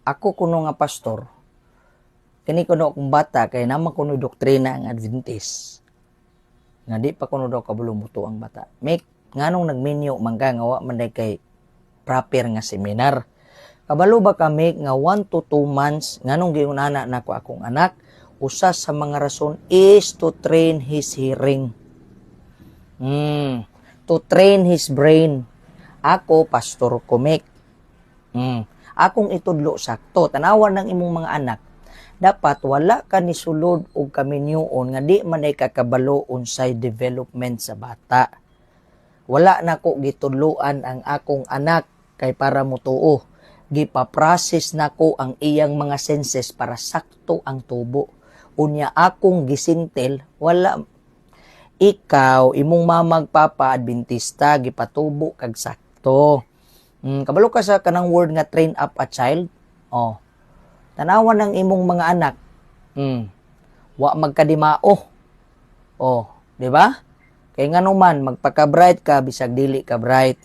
ako kuno nga pastor, kini kuno akong bata, kaya naman kuno doktrina ang Adventist. Nga di pa kuno daw kabulumuto ang bata. Make, nganong nagminyo, mangga nga wa man day kay proper nga seminar. Kabalo ba kami nga 1 to 2 months, nganong giunana na ko akong anak, usa sa mga rason is to train his hearing. To train his brain. Ako, Pastor Kumek. Akong itudlo sakto. Tanawan ng imong mga anak. Dapat wala ka ni sulod o kaminyoon nga di man ay kakabalo unsay development sa bata. Wala na ko gitudloan ang akong anak kay para mutuo. Gipaprocess na ko ang iyang mga senses para sakto ang tubo. Unya akong gisintel, wala. Ikaw, imong mamag papa Adventista, gipatubo kag sakto. Kabalo ka sa kanang word nga train up a child. Tanawan ng imong mga anak. Wa magkadimao. Di ba? Kay nga naman, magpaka-bright ka, bisag dili ka bright.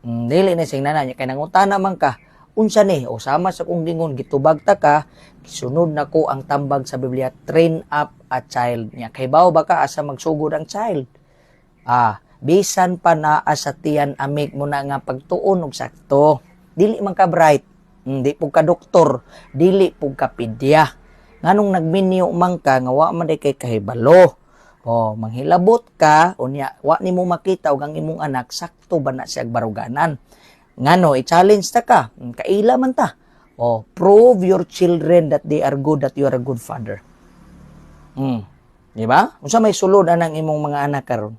Dili na sing nananya, kay nangutana man ka, unsa ni, sama sa kong gingon, gitubag ta ka, gisunod na ko ang tambag sa Biblia, train up a child niya. Kay bao ba ka, asa magsugod ang child? Bisan pa na asa tiyan amik mo na nga pagtuon og sakto. Dili man ka bright. Di po ka doktor, dili po ka pedya. Nganong nagminyo man ka, nga wa man day kay kahibalo. Manghilabot ka, unya, wa nimo makita og ang imong anak, sakto ba na siya baruganan. Ngano, i-challenge ta ka, kaila man ta. Prove your children that they are good, that you are a good father. Di ba? Unsa may sulod anang imong mga anak karon?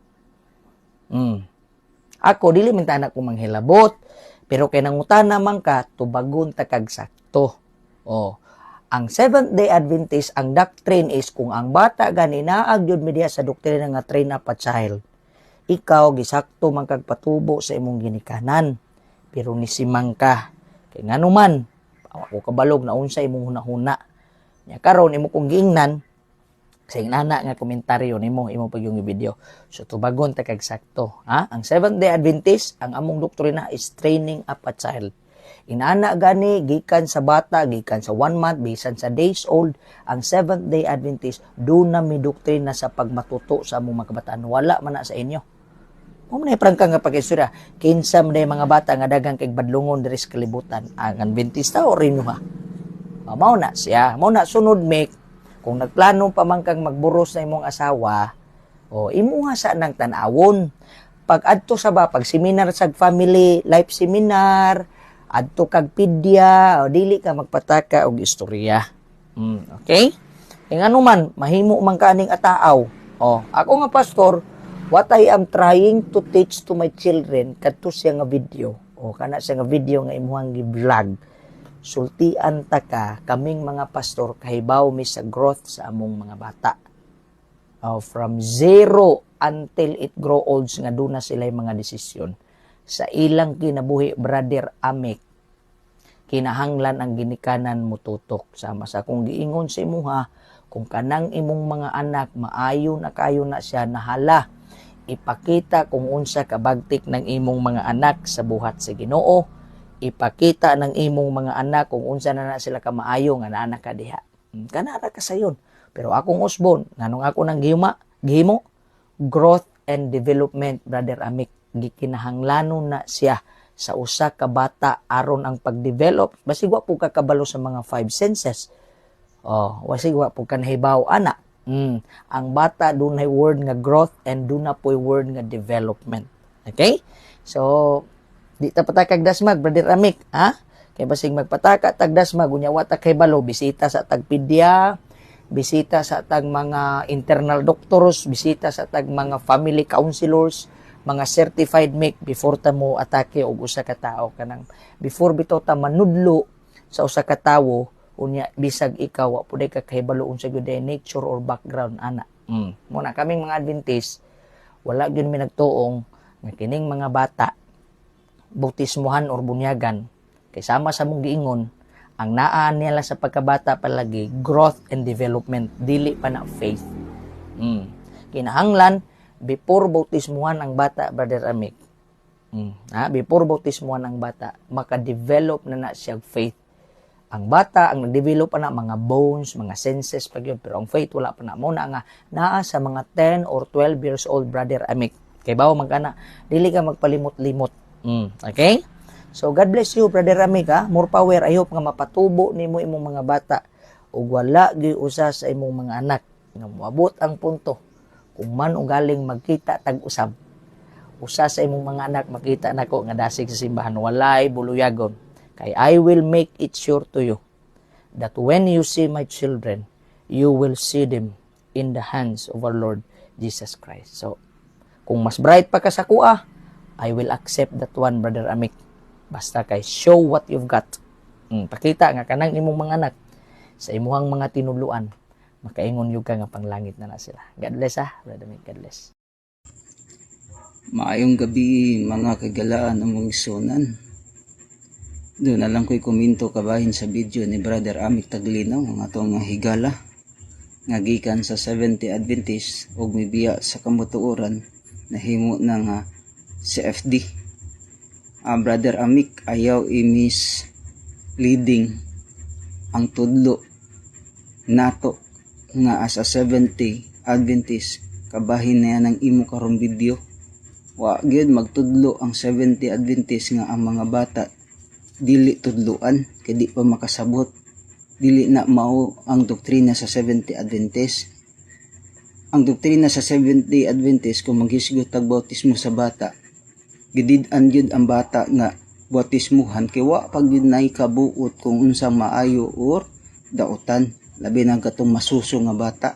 Ako, dili man ta anak ko manghilabot, pero kay nangutana man ka, tubagon ta kag sakto. Ang Seventh-day Adventist, ang doctrine is kung ang bata gani naag yun media sa doktrina nga train up a child. Ikaw, gisakto man kag patubo sa imong ginikanan. Pero nisimang ka. Kay nga naman, ako kabalog na unsa imong hunahuna. Nya karon imo kong giingnan, sa nana nga komentaryo nimo imo pag yung video. So tubagon ta kag sakto. Ang Seventh-day Adventist, ang among doktrina is training up a child. Inana gani gikan sa bata, gikan sa 1 month, bisan sa days old, ang Seventh-day Adventist doon na mi doktrina sa pagmatuto sa among mga kabataan. Wala man na sa inyo. Mo man prangka nga pag-istorya, kinsa man mga bata nga dagang kay badlungon diri sa kalibutan, ang Adventista o rinuha. Mao na siya, mao na sunod mek. Kung nagplano pa man kang magburos na imong asawa, imuha sa nang tan-awon. Pag adto sa pag seminar sa family life seminar, adto kag pedya, dili ka magpataka og istorya. Okay? Kaya ano man, mahimo man kaning ataaw. Ako nga pastor, what I am trying to teach to my children, kadto siya nga video. Kana siya nga video nga imuhang gi-vlog. Sultian ta ka, kaming mga pastor, kahibaw mi sa growth sa among mga bata. From 0 until it grow old, nga doon na sila mga desisyon. Sa ilang kinabuhi, Brother Amek, kinahanglan ang ginikanan mo tutok. Sama sa kung giingon sa imuha, kung kanang imong mga anak, maayo na kayo na siya, nahala, ipakita kung unsa kabagtik ng imong mga anak sa buhat sa Ginoo. Ipakita ng imong mga anak kung unsa na sila ka maayo nga anak ka diha. Kanara ka sayon. Pero akong usbon, nganong ako nang gihimo, growth and development, Brother Amek, gikinahanglanon na siya sa usa ka bata aron ang pag-develop. Basig wa po kakabalo sa mga 5 senses. Basig wa po kanahibaw ana. Ang bata dunay word nga growth and duna po word nga development. Okay? So, di ta patakag dasmag, Brother Amek, Kay basig magpataka tag dasmag unya wa ta kay balo, bisita sa tagpedya, bisita sa tag mga internal doctors, bisita sa tag mga family counselors, mga certified make before ta mo atake og usa ka tawo, kanang before bitaw ta manudlo sa usa ka tawo unya bisag ikaw wa puday ka kahibalo unsa gyud nature or background ana. Muna kaming mga Adventist wala gyud mi nagtuong nga kining mga bata bautismuhan or bunyagan kay sama sa mong giingon ang naa nila sa pagkabata palagi growth and development, dili pa na faith. Kinahanglan before bautismuhan ang bata, Brother Amek. Before bautismuhan ang bata, maka-develop na siya faith. Ang bata, ang nag-develop pa na mga bones, mga senses pag yun. Pero ang faith, wala pa na. Muna nga, naa sa mga 10 or 12 years old, Brother Amik. Kay bawa magkana, dili ka magpalimot-limot. Okay? So, God bless you, Brother Amik, ha? More power. I hope nga mapatubo ni mo imong mga bata. O wala usa sa imong mga anak. Nga moabot ang punto. Kung man o galing magkita tag-usab. Usa sa imong mga anak makita nako nga dasig sa simbahan, walay buluyagon. Kay I will make it sure to you that when you see my children, you will see them in the hands of our Lord Jesus Christ. So, kung mas bright pa ka sa kuha, I will accept that one, Brother Amik. Basta kay show what you've got. Pakita nga kanang imong mga anak sa imuhang mga tinuluan, makaingon yung ka nga panglangit na sila. God bless, Brother Amik. God bless. Maayong gabi mga kagalaan ng mga isunan. Doon na lang ko'y komento kabahin sa video ni Brother Amik Taglinaw, ang atong higala nga gikan sa 70 Adventist ug mibiya sa kamutuoran na himo ng CFD. Brother Amik, ayaw imis leading ang tudlo nato nga as a 70 Adventist kabahin na yan ang imo karong video. Wa gyud magtudlo ang 70 Adventist nga ang mga bata dili tudloan kay di pa makasabot, dili na mao ang doktrina sa 70 Adventist. Ang doktrina sa 70 Adventist kung maghisgot tag bautismo sa bata, gidid-an gyud ang bata nga bautismuhan kay wa pag gyud nay kabuot kung unsa maayo or dautan, labi na katong masuso nga bata.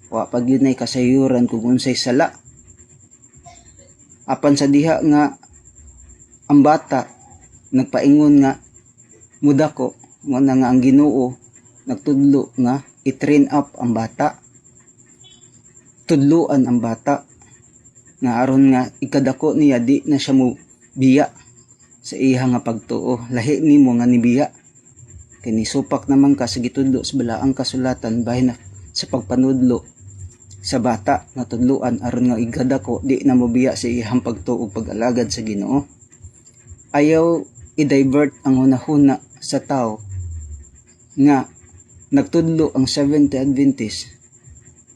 Wa pag gyud nay kasayuran kung unsay sala. Apan sa diha nga ang bata nagpaingon nga mudako nga nga ang Ginoo nagtudlo nga i-train up ang bata, tudluan ang bata nga aron nga ikadako niya di na siya mo biya sa iya nga pagtuo, lahi nimo nga nibiya kini supak naman ka sa gitudlo sa balaang kasulatan bahin sa pagpanudlo sa bata nga tudluan aron nga ikadako di na mobiya sa iyang pagtuo pag-alagad sa Ginoo. Ayaw i-divert ang hunahuna sa tao nga nagtudlo ang 70 Adventist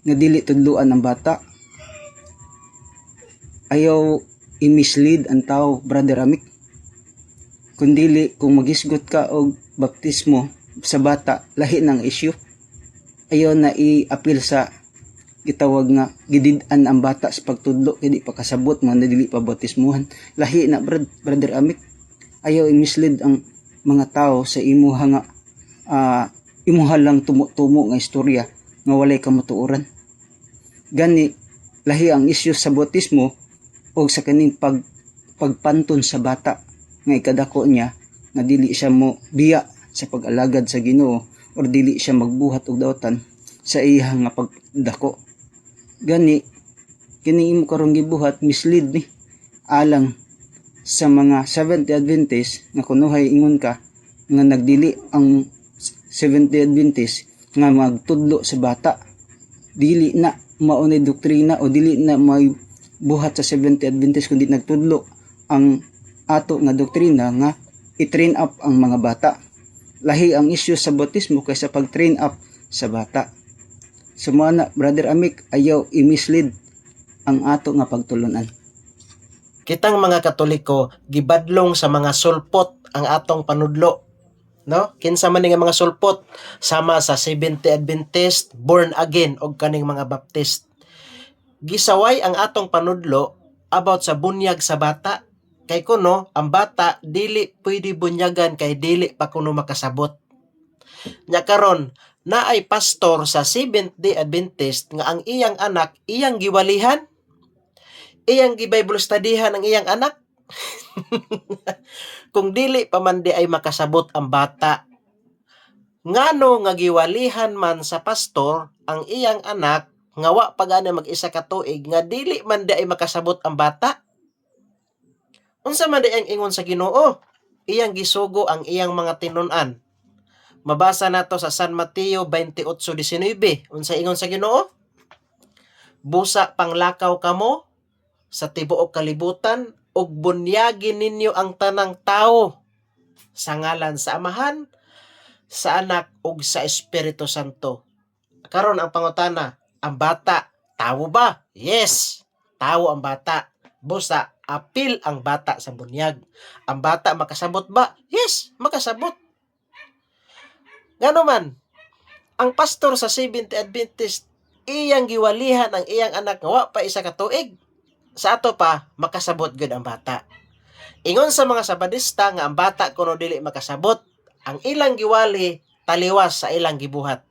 nga dili tudluan ang bata. Ayaw i-mislead ang tao, Brother Amik. Kundili kung magisgot ka og baptismo sa bata, lahi ng issue. Ayaw na i-appeal sa gitawag nga gidid-an ang bata sa pagtudlo kay di pa kasabot man dili pa bautismuhan, lahi na Brother Amik. Ayaw i-mislead ang mga tao sa imuha nga imuha lang tumo nga istorya nga walay kamatuoran. Gani lahi ang issue sa bautismo o sa kaning pagpanton sa bata nga ikadako niya nga dili siya mo biya sa pag-alagad sa Ginoo or dili siya magbuhat og dautan sa iya nga pagdako. Gani kini imo karong gibuhat mislead ni alang sa mga 70 Adventist nga kunuhay ingon ka nga nagdili ang 70 Adventist nga magtudlo sa bata, dili na maunay doktrina o dili na may buhat sa 70 Adventist kundi nagtudlo ang ato nga doktrina nga i-train up ang mga bata. Lahi ang issue sa bautismo kaysa pag-train up sa bata. Sumana, Brother Amik, ayaw i-mislead ang ato nga pagtulunan. Kitang mga Katoliko gibadlong sa mga sulpot ang atong panudlo, no? Kinsa man nga mga sulpot sama sa 70 Adventist, born again og kaning mga Baptist. Gisaway ang atong panudlo about sa bunyag sa bata. Kay kuno ang bata dili pwede bunyagan kay dili pa kuno makasabot. Nya karon naay pastor sa 70 Adventist nga ang iyang anak iyang giwalihan, iyang gi-Bible studyhan ang iyang anak. Kung dili pa man di ay makasabot ang bata, ngano nga giwalihan man sa pastor ang iyang anak nga wa pa gani mag-isa ka tuig nga dili man di ay makasabot ang bata? Unsa man di ang ingon sa Ginoo? Iyang gisugo ang iyang mga tinun-an. Mabasa nato sa San Mateo 28:19. Unsa ingon sa Ginoo? Busa panglakaw kamo sa tibuok kalibutan ug bunyagin ninyo ang tanang tawo sa ngalan sa Amahan, sa Anak ug sa Espiritu Santo. Karon ang pangutana, ang bata tawo ba? Yes, tawo ang bata. Busa apil ang bata sa bunyag. Ang bata makasabot ba? Yes, makasabot. Ngano man, ang pastor sa Seventh Adventist iyang giwalihan ang iyang anak nga wa pa isa ka tuig. Sa ato pa makasabot gud ang bata. Ingon sa mga Sabadista nga ang bata kuno dili makasabot, ang ilang giwali taliwas sa ilang gibuhat.